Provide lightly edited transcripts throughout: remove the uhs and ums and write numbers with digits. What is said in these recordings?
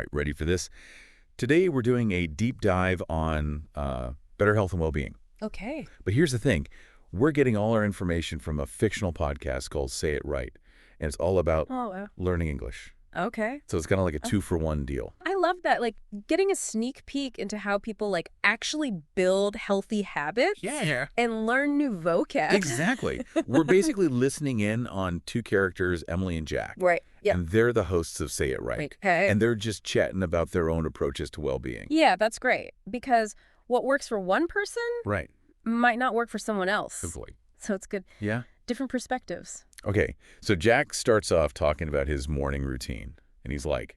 All right, ready for this? Today we're doing a deep dive on better health and well-being. Okay. But here's the thing. We're getting all our information from a fictional podcast called Say It Right, and it's all about learning English. Okay. So it's kind of like a two-for-one deal. I love that. Like, getting a sneak peek into how people, like, actually build healthy habits. Yeah. And learn new vocab. Exactly. We're basically listening in on two characters, Emily and Jack. Right. Yeah. And they're the hosts of Say It Right. Okay. And they're just chatting about their own approaches to well-being. Yeah, that's great. Because what works for one person Right. might not work for someone else. Good boy. So it's good. Yeah. Different perspectives. Okay, so Jack starts off talking about his morning routine, and he's like,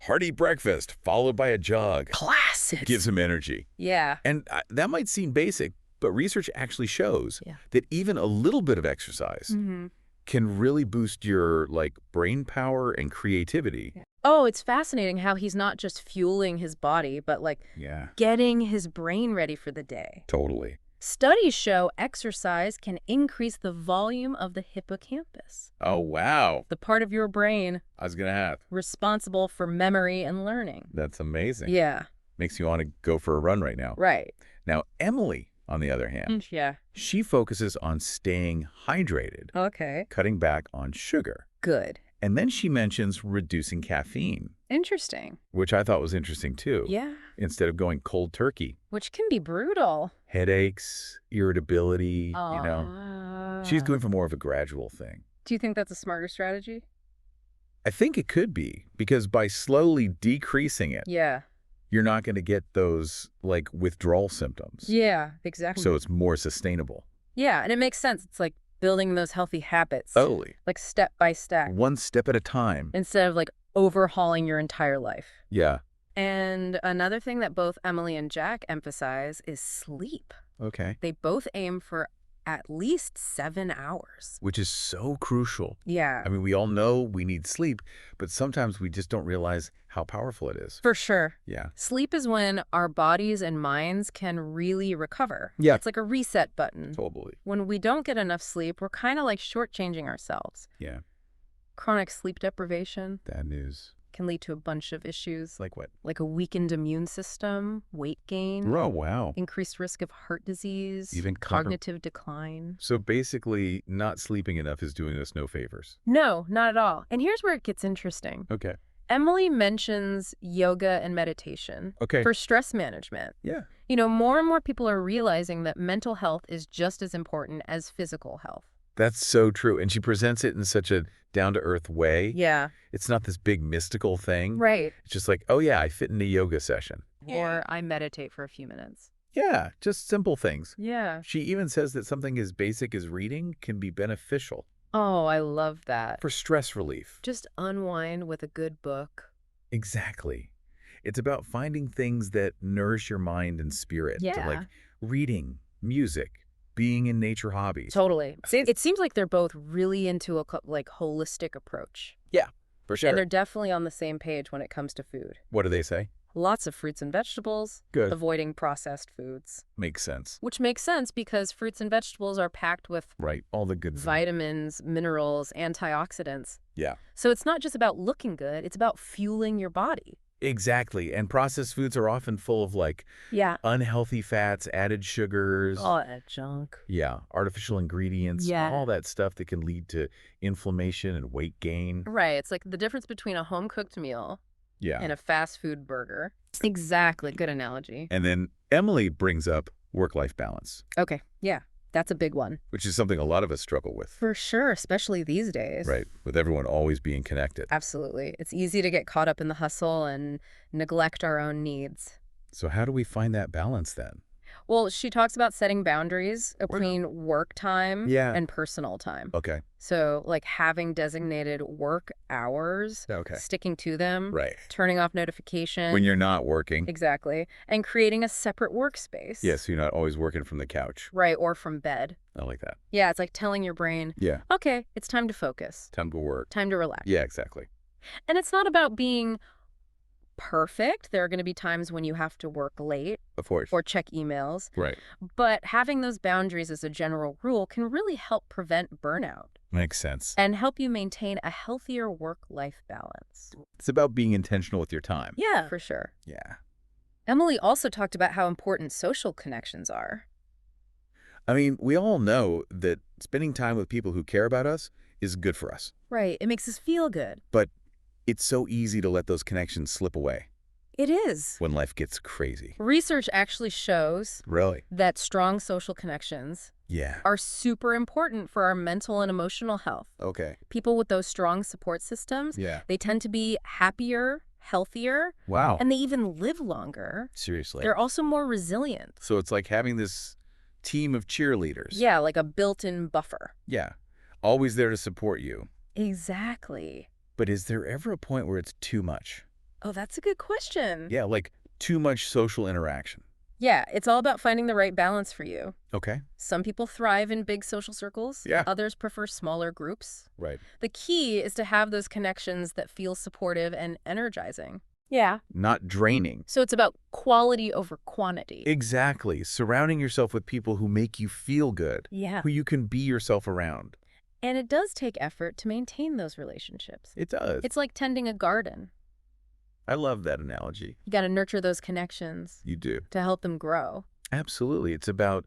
hearty breakfast followed by a jog. Classic. Gives him energy. Yeah. And that might seem basic, but research actually shows Yeah. that even a little bit of exercise can really boost your, brain power and creativity. Yeah. Oh, it's fascinating how he's not just fueling his body, but, getting his brain ready for the day. Totally. Studies show exercise can increase the volume of the hippocampus. Oh, wow. The part of your brain I was going to have. responsible for memory and learning. That's amazing. Yeah. Makes you want to go for a run right now. Right. Now, Emily, on the other hand, Yeah. she focuses on staying hydrated, Okay. cutting back on sugar. Good. And then she mentions reducing caffeine, Interesting. which I thought was interesting too. Yeah. Instead of going cold turkey. Which can be brutal. Headaches, irritability, She's going for more of a gradual thing. Do you think that's a smarter strategy? I think it could be, because by slowly decreasing it, Yeah. you're not going to get those, withdrawal symptoms. Yeah, exactly. So it's more sustainable. Yeah, and it makes sense. It's like building those healthy habits. Totally. Like step by step. One step at a time. Instead of overhauling your entire life. Yeah. And another thing that both Emily and Jack emphasize is sleep. Okay. They both aim for at least 7 hours. Which is so crucial. Yeah. I mean, we all know we need sleep, but sometimes we just don't realize how powerful it is. For sure. Yeah. Sleep is when our bodies and minds can really recover. Yeah. It's like a reset button. Totally. When we don't get enough sleep, we're kind of shortchanging ourselves. Yeah. Chronic sleep deprivation Bad news. can lead to a bunch of issues. Like what? Like a weakened immune system, weight gain, Oh, wow. increased risk of heart disease, Even cognitive decline. So basically, not sleeping enough is doing us no favors. No, not at all. And here's where it gets interesting. Okay. Emily mentions yoga and meditation Okay. for stress management. Yeah. More and more people are realizing that mental health is just as important as physical health. That's so true. And she presents it in such a down-to-earth way. Yeah. It's not this big mystical thing. Right. It's just like, oh, yeah, I fit in a yoga session. Or I meditate for a few minutes. Yeah, just simple things. Yeah. She even says that something as basic as reading can be beneficial Oh, I love that. for stress relief. Just unwind with a good book. Exactly. It's about finding things that nourish your mind and spirit. So, Yeah. reading, music, being in nature hobbies. Totally. It seems like they're both really into a holistic approach. Yeah, for sure. And they're definitely on the same page when it comes to food. What do they say? Lots of fruits and vegetables, Good. avoiding processed foods. Makes sense. Which makes sense because fruits and vegetables are packed with Right. All the good vitamins, minerals, antioxidants. Yeah. So it's not just about looking good, it's about fueling your body. Exactly. And processed foods are often full of Yeah. unhealthy fats, added sugars. All that junk. Yeah. Artificial ingredients. Yeah. All that stuff that can lead to inflammation and weight gain. Right. It's like the difference between a home-cooked meal Yeah. and a fast food burger. Exactly. Good analogy. And then Emily brings up work-life balance, Okay. Yeah. That's a big one. which is something a lot of us struggle with. For sure, especially these days. Right. With everyone always being connected. Absolutely. It's easy to get caught up in the hustle and neglect our own needs. So how do we find that balance then? Well, she talks about setting boundaries between work time Yeah. and personal time. Okay. So, having designated work hours, Okay. sticking to them, Right. turning off notifications. When you're not working. Exactly. And creating a separate workspace. Yes, so you're not always working from the couch. Right, or from bed. I like that. Yeah, it's like telling your brain, Yeah. okay, it's time to focus, Time to work. time to relax. Yeah, exactly. And it's not about being perfect. There are going to be times when you have to work late Of course. or check emails. Right. But having those boundaries as a general rule can really help prevent burnout. Makes sense. and help you maintain a healthier work-life balance. It's about being intentional with your time. Yeah, for sure. Yeah. Emily also talked about how important social connections are. I mean, we all know that spending time with people who care about us is good for us. Right, it makes us feel good. But it's so easy to let those connections slip away It is. when life gets crazy. Research actually shows Really? that strong social connections Yeah. are super important for our mental and emotional health. Okay. People with those strong support systems, Yeah. they tend to be happier, healthier, Wow. and they even live longer. Seriously. They're also more resilient. So it's like having this team of cheerleaders. Yeah, like a built-in buffer. Yeah. Always there to support you. Exactly. But is there ever a point where it's too much? Oh, that's a good question. Yeah, like too much social interaction. Yeah, it's all about finding the right balance for you. Okay. Some people thrive in big social circles. Yeah. Others prefer smaller groups. Right. The key is to have those connections that feel supportive and energizing. Yeah. Not draining. So it's about quality over quantity. Exactly. Surrounding yourself with people who make you feel good. Yeah. Who you can be yourself around. And it does take effort to maintain those relationships. It does. It's like tending a garden. I love that analogy. You got to nurture those connections You do. to help them grow. Absolutely. It's about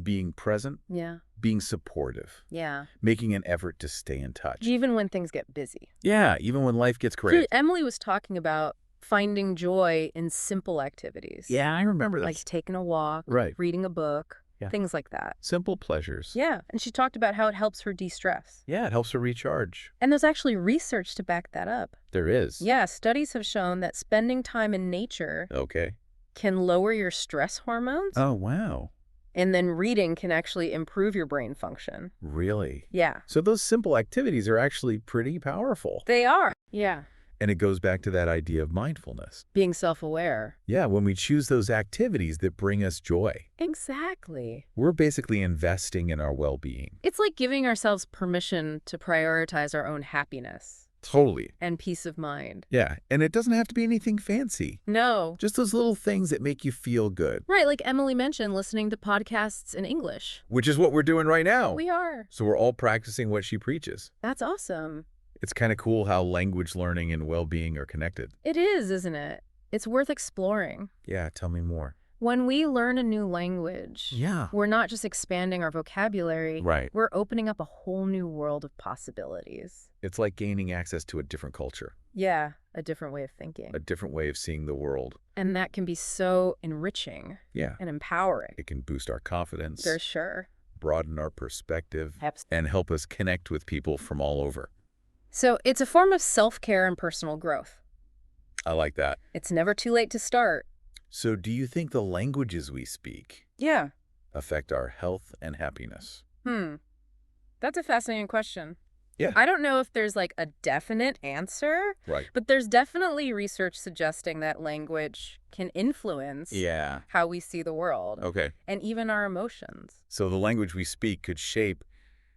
being present, Yeah. being supportive, Yeah. making an effort to stay in touch. Even when things get busy. Yeah, even when life gets crazy. Emily was talking about finding joy in simple activities. Yeah, I remember that. Like taking a walk, Right. reading a book, Yeah. things like that. Simple pleasures. Yeah. And she talked about how it helps her de-stress. Yeah, it helps her recharge. And there's actually research to back that up. There is. Yeah, studies have shown that spending time in nature Okay. can lower your stress hormones. Oh, wow. And then reading can actually improve your brain function. Really? Yeah. So those simple activities are actually pretty powerful. They are. Yeah. And it goes back to that idea of mindfulness. Being self-aware. Yeah, when we choose those activities that bring us joy, Exactly. we're basically investing in our well-being. It's like giving ourselves permission to prioritize our own happiness Totally. and peace of mind. Yeah, and it doesn't have to be anything fancy. No. Just those little things that make you feel good. Right, like Emily mentioned, listening to podcasts in English. Which is what we're doing right now. We are. So we're all practicing what she preaches. That's awesome. It's kind of cool how language learning and well-being are connected. It is, isn't it? It's worth exploring. Yeah, tell me more. When we learn a new language, Yeah. we're not just expanding our vocabulary. Right. We're opening up a whole new world of possibilities. It's like gaining access to a different culture, Yeah, a different way of thinking. a different way of seeing the world. And that can be so enriching Yeah. and empowering. It can boost our confidence, For sure. broaden our perspective, Absolutely. and help us connect with people from all over. So it's a form of self-care and personal growth. I like that. It's never too late to start. So do you think the languages we speak Yeah. affect our health and happiness? That's a fascinating question. Yeah. I don't know if there's like a definite answer, Right. but there's definitely research suggesting that language can influence Yeah. how we see the world Okay. and even our emotions. So the language we speak could shape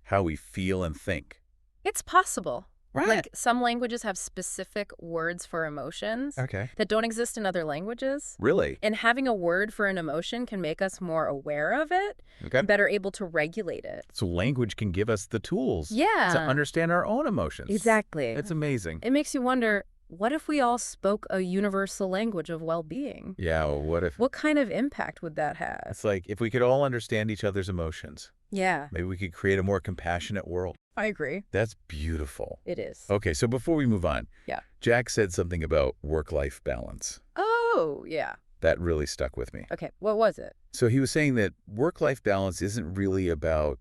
how we feel and think. It's possible. Right. Like some languages have specific words for emotions Okay. that don't exist in other languages. Really? And having a word for an emotion can make us more aware of it, Okay. better able to regulate it. So language can give us the tools Yeah. to understand our own emotions. Exactly. It's amazing. It makes you wonder, what if we all spoke a universal language of well-being? Yeah, well, what if... What kind of impact would that have? It's like if we could all understand each other's emotions, Yeah, maybe we could create a more compassionate world. I agree. That's beautiful. It is. Okay, so before we move on, Yeah. Jack said something about work-life balance. Oh, yeah. That really stuck with me. Okay, what was it? So he was saying that work-life balance isn't really about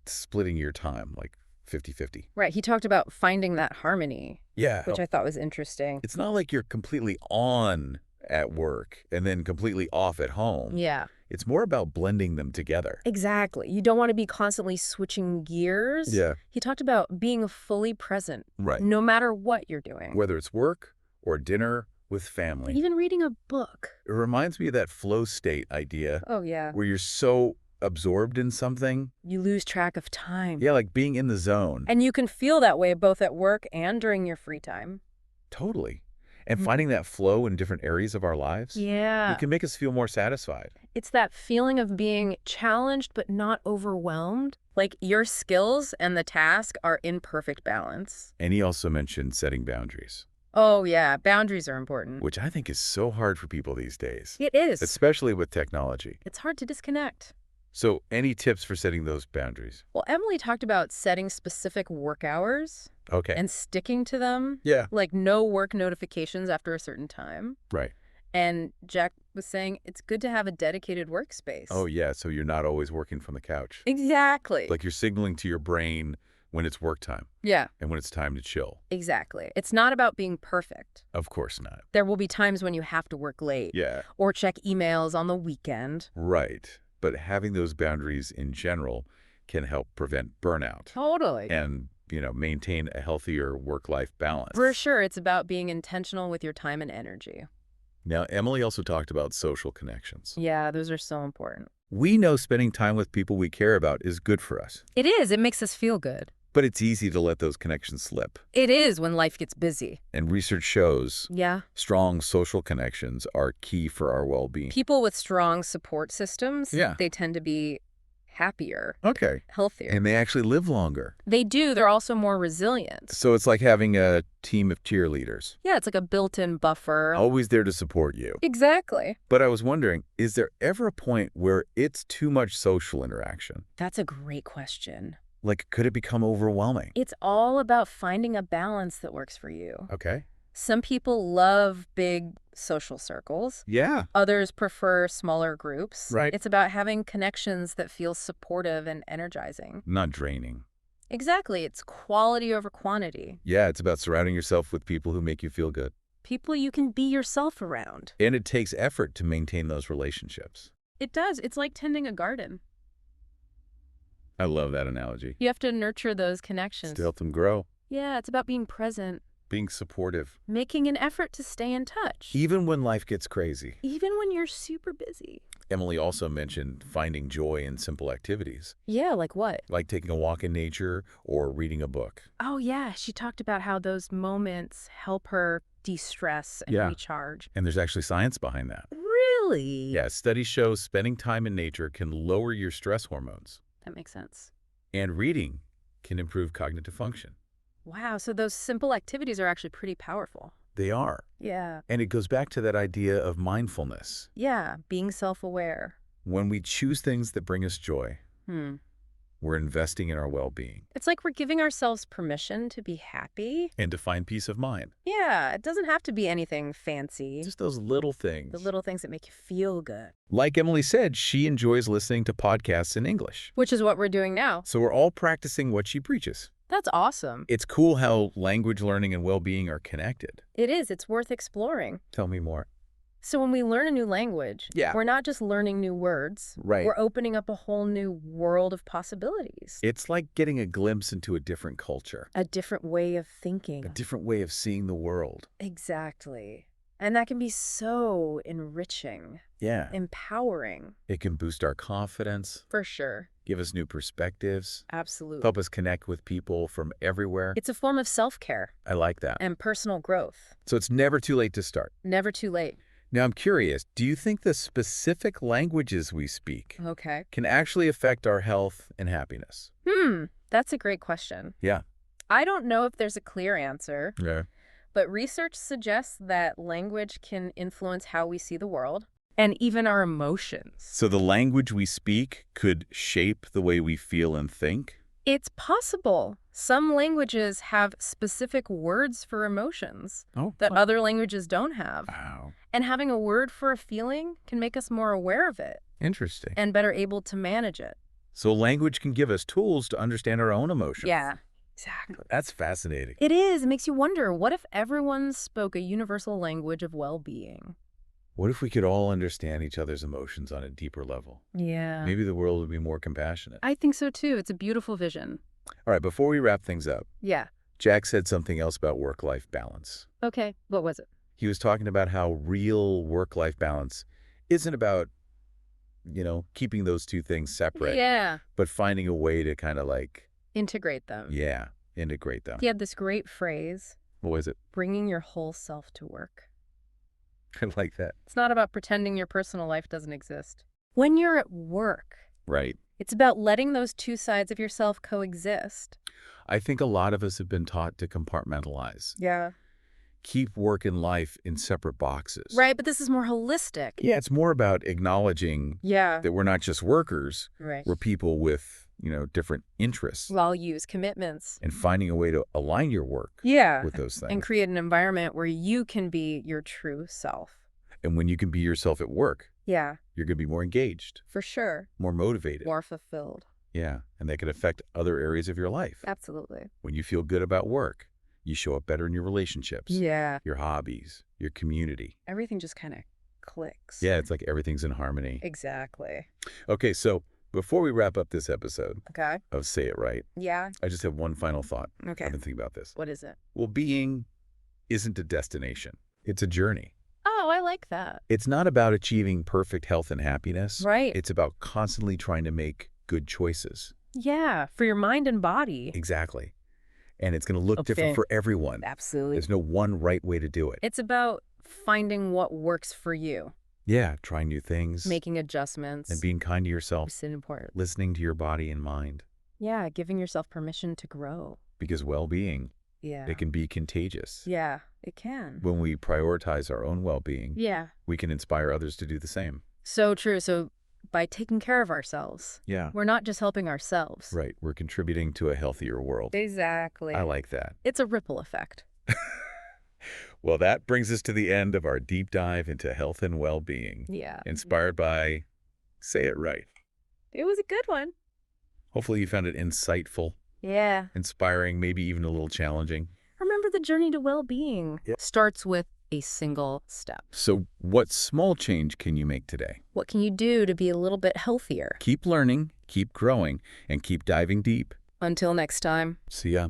splitting your time, like 50-50. Right, he talked about finding that harmony, Yeah. which I thought was interesting. It's not like you're completely on at work and then completely off at home. Yeah. It's more about blending them together. Exactly. You don't want to be constantly switching gears. Yeah. He talked about being fully present, Right. no matter what you're doing. Whether it's work or dinner with family. Even reading a book. It reminds me of that flow state idea Oh, yeah. where you're so absorbed in something. You lose track of time. Yeah, like being in the zone. And you can feel that way both at work and during your free time. Totally. And finding that flow in different areas of our lives, Yeah. it can make us feel more satisfied. It's that feeling of being challenged but not overwhelmed. Like your skills and the task are in perfect balance. And he also mentioned setting boundaries, Oh, yeah. Boundaries are important. which I think is so hard for people these days, It is. especially with technology. It's hard to disconnect. So any tips for setting those boundaries? Well, Emily talked about setting specific work hours Okay. and sticking to them. Yeah. Like no work notifications after a certain time. Right. And Jack was saying it's good to have a dedicated workspace. Oh, yeah. So you're not always working from the couch. Exactly. Like you're signaling to your brain when it's work time Yeah, and when it's time to chill. exactly. It's not about being perfect. Of course not. There will be times when you have to work late Yeah. or check emails on the weekend. Right. But having those boundaries in general can help prevent burnout Totally. and, maintain a healthier work-life balance. For sure, it's about being intentional with your time and energy. Now, Emily also talked about social connections. Yeah, those are so important. We know spending time with people we care about is good for us, It is. It makes us feel good. but it's easy to let those connections slip. It is when life gets busy. And research shows Yeah. strong social connections are key for our well-being. People with strong support systems, Yeah. they tend to be happier, Okay. healthier. And they actually live longer. They do. They're also more resilient. So it's like having a team of cheerleaders, Yeah, it's like a built-in buffer. always there to support you. Exactly. But I was wondering, is there ever a point where it's too much social interaction? That's a great question. Like, could it become overwhelming? It's all about finding a balance that works for you. Okay. Some people love big social circles. Yeah. Others prefer smaller groups. Right. It's about having connections that feel supportive and energizing. Not draining. Exactly. It's quality over quantity. Yeah, it's about surrounding yourself with people who make you feel good. People you can be yourself around. And it takes effort to maintain those relationships. It does. It's like tending a garden. I love that analogy. You have to nurture those connections. To help them grow, Yeah, it's about being present, being supportive, making an effort to stay in touch. even when life gets crazy. Even when you're super busy. Emily also mentioned finding joy in simple activities, Yeah, like what? like taking a walk in nature or reading a book. Oh, yeah. She talked about how those moments help her de-stress and Yeah. recharge. And there's actually science behind that. Really? Yeah, studies show spending time in nature can lower your stress hormones, That makes sense. and reading can improve cognitive function. Wow, so those simple activities are actually pretty powerful. They are. Yeah. And it goes back to that idea of mindfulness. Yeah, being self-aware. When we choose things that bring us joy, Hmm. we're investing in our well-being It's like we're giving ourselves permission to be happy. and to find peace of mind. Yeah, it doesn't have to be anything fancy. Just those little things. The little things that make you feel good. Like Emily said, she enjoys listening to podcasts in English. Which is what we're doing now. So we're all practicing what she preaches. That's awesome. It's cool how language learning and well-being are connected. It is. It's worth exploring. Tell me more. So when we learn a new language, Yeah. we're not just learning new words. Right. We're opening up a whole new world of possibilities. It's like getting a glimpse into a different culture, A different way of thinking. a different way of seeing the world. Exactly. And that can be so enriching, Yeah. empowering. It can boost our confidence, For sure. give us new perspectives, Absolutely. help us connect with people from everywhere. It's a form of self-care I like that. and personal growth. So it's never too late to start. Never too late. Now, I'm curious, do you think the specific languages we speak Okay. can actually affect our health and happiness? That's a great question. Yeah. I don't know if there's a clear answer, Yeah. but research suggests that language can influence how we see the world and even our emotions. So the language we speak could shape the way we feel and think? It's possible. Some languages have specific words for emotions that other languages don't have. Wow. And having a word for a feeling can make us more aware of it Interesting. and better able to manage it. So language can give us tools to understand our own emotions. Yeah, exactly. That's fascinating. It is. It makes you wonder, what if everyone spoke a universal language of well-being? What if we could all understand each other's emotions on a deeper level? Yeah. Maybe the world would be more compassionate. I think so too. It's a beautiful vision. All right, before we wrap things up, Yeah. Jack said something else about work-life balance. Okay. What was it? He was talking about how real work-life balance isn't about, keeping those two things separate, Yeah. but finding a way to kind of Integrate them. integrate them. He had this great phrase. What is it? Bringing your whole self to work. I like that. It's not about pretending your personal life doesn't exist. When you're at work, Right. it's about letting those two sides of yourself coexist. I think a lot of us have been taught to compartmentalize. Yeah. Keep work and life in separate boxes. Right, but this is more holistic. Yeah, it's more about acknowledging Yeah. that we're not just workers. Right. We're people with, different interests. Values, commitments. And finding a way to align your work Yeah. with those things. And create an environment where you can be your true self. And when you can be yourself at work, Yeah. you're going to be more engaged, For sure. more motivated. More fulfilled. Yeah, and that can affect other areas of your life. Absolutely. When you feel good about work, you show up better in your relationships, Yeah. your hobbies, your community. Everything just kind of clicks. Yeah, it's like everything's in harmony. Exactly. Okay, so before we wrap up this episode Okay. of Say It Right, Yeah. I just have one final thought. Okay. I've been thinking about this. What is it? Well, being isn't a destination. It's a journey. Oh, I like that. It's not about achieving perfect health and happiness. Right. It's about constantly trying to make good choices. Yeah, for your mind and body. Exactly. And it's going to look Okay. different for everyone. Absolutely. There's no one right way to do it. It's about finding what works for you. Yeah, trying new things. Making adjustments. And being kind to yourself. It's important. Listening to your body and mind. Yeah, giving yourself permission to grow. Because well-being, Yeah. it can be contagious. Yeah, it can. When we prioritize our own well-being, Yeah. we can inspire others to do the same. So true. So by taking care of ourselves, Yeah. we're not just helping ourselves. Right. We're contributing to a healthier world. Exactly. I like that. It's a ripple effect. Well, that brings us to the end of our deep dive into health and well-being. Yeah. Inspired by Say It Right. It was a good one. Hopefully you found it insightful, Yeah. inspiring, maybe even a little challenging. Remember, the journey to well-being starts with a single step. So what small change can you make today? What can you do to be a little bit healthier? Keep learning, keep growing, and keep diving deep. Until next time. See ya.